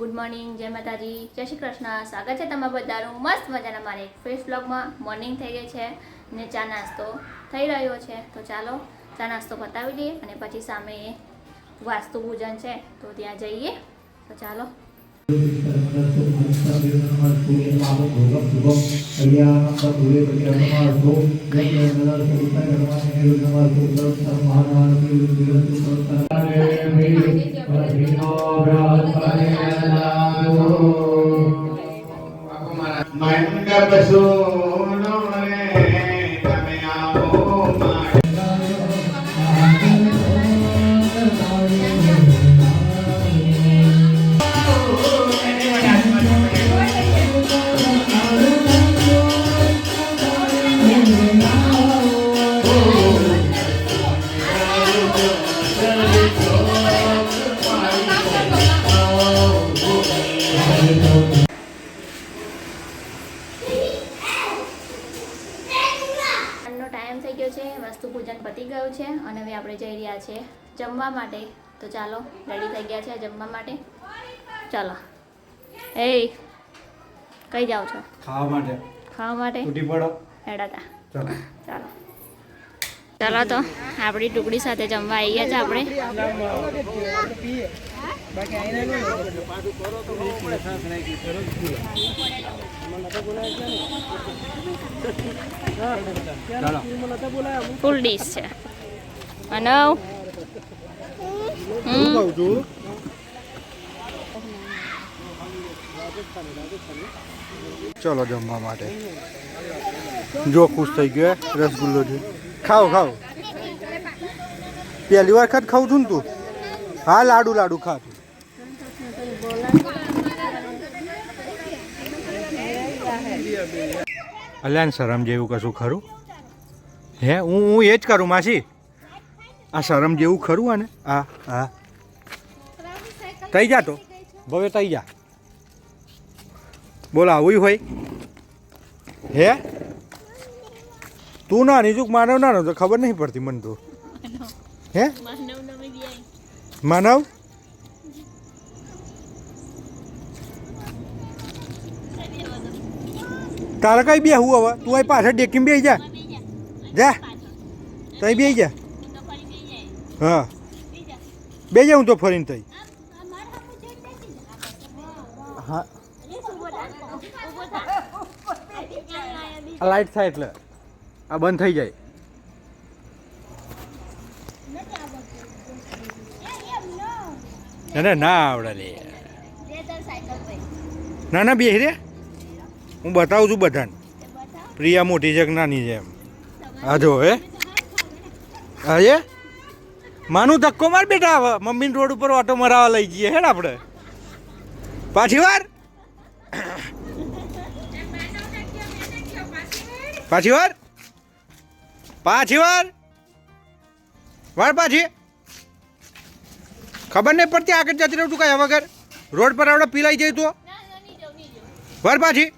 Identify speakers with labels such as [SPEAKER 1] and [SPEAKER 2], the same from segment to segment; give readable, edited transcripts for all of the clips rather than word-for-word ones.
[SPEAKER 1] Good morning, જય માતાજી, જય શ્રી કૃષ્ણ. સ્વાગત છે તમારા બધાનું મસ્ત મજાના મારા એક ફ્રેશ બ્લોગમાં. મોર્નિંગ થઈ ગઈ છે ને ચા નાસ્તો થઈ રહ્યો છે. તો ચાલો ચા નાસ્તો પતાવી દઈએ અને પછી સામે વાસ્તુ પૂજન છે તો ત્યાં જઈએ. તો ચાલો. વસ્તુ પૂજન પતી ગયું છે અને હવે આપણે જઈ રહ્યા છે જમવા માટે. તો ચાલો, રેડી થઈ ગયા છે જમવા માટે. ચાલો. એ કઈ જાઓ છો?
[SPEAKER 2] ખાવા માટે.
[SPEAKER 1] ખાવા માટે
[SPEAKER 2] ઉઠી પડો.
[SPEAKER 1] હેડાતા. ચાલો ચાલો ચાલો. તો આપણી ટુકડી સાથે જમવા આવી ગયા છે આપણે. ફૂલ ડીશ છે. અને
[SPEAKER 2] ચલો જમવા માટે. જો ખુશ થઈ ગયો રસગુલ્લો છે. ખાઓ ખાઓ. પહેલી વાર ખાત ખાઉં છું ને તું. હા, લાડુ લાડુ ખા તું. અલ્યા શરમ જેવું કશું ખરું? હે, હું એ જ કરું માસી. આ શરમ જેવું ખરું? આને હા હા થઈ જા. તો ભવે થઈ જા. બોલ આવું હોય? હે, તું ના નીચુક માનવ ના તો ખબર નહીં પડતી મને તો. હે માનવ? તારે કઈ બે હું હવે? તું અહીં પાછળ ડેકીમાં બેસી જા. જા તઈ બેસી જા. હા બે જાઉં તો ફરીને તઈ. હા, આ લાઈટ થાય એટલે આ બંધ થઈ જાય. ના ના આવડે લે. ના ના બેહી રે. હું બતાવું છું બધાને. પ્રિયા મોટી છે કે નાની છે એમ. હા જો હે હા માનું ધક્કો માર બેટા. હવે મમ્મીને રોડ ઉપર ઓટો મરાવા લઈ જઈએ હેડ આપણે. પાછી વાર પાછી વાર પાછી વાર વાર પાછી. ખબર નહીં પડતી આગળ જતી રહું તું કયા વગર. રોડ પર આવડે પીલાઈ જાય તો વાર પાછી.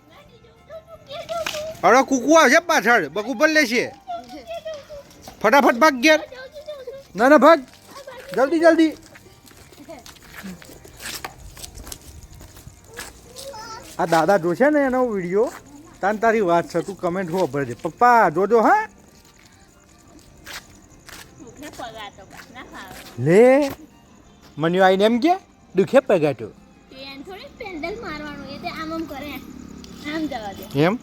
[SPEAKER 2] હવે કૂકુ આવશે પાછળ બકુ પર લેશે. ફટાફટ ભાગ ઘેર. ના ના ભાગ જલ્દી જલ્દી. આ દાદા જોશે ને એનો વિડીયો તાન તારી વાત છે. તું કમેન્ટ હો ભરજે. પપ્પા જોજો. હા લે મને આવીને એમ કે દુખે પગાટો એમ.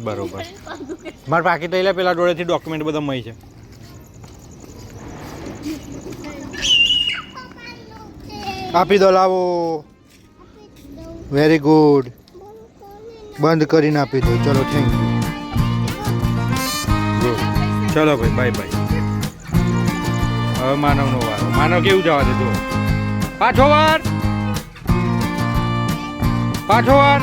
[SPEAKER 2] બરોબર. મારા પાકીટ લઈ લે. પેલા જોડેથી ડોક્યુમેન્ટ બધા મળી છે. આપી દો. લાવો. Very good. બંધ કરીને આપી દો. ચલો થેન્ક યુ. ચલો ભાઈ બાય બાય. હવે માનવનો વારો. માનવ કેવું જવા દે જો. પાછો વાર પાછો વાર.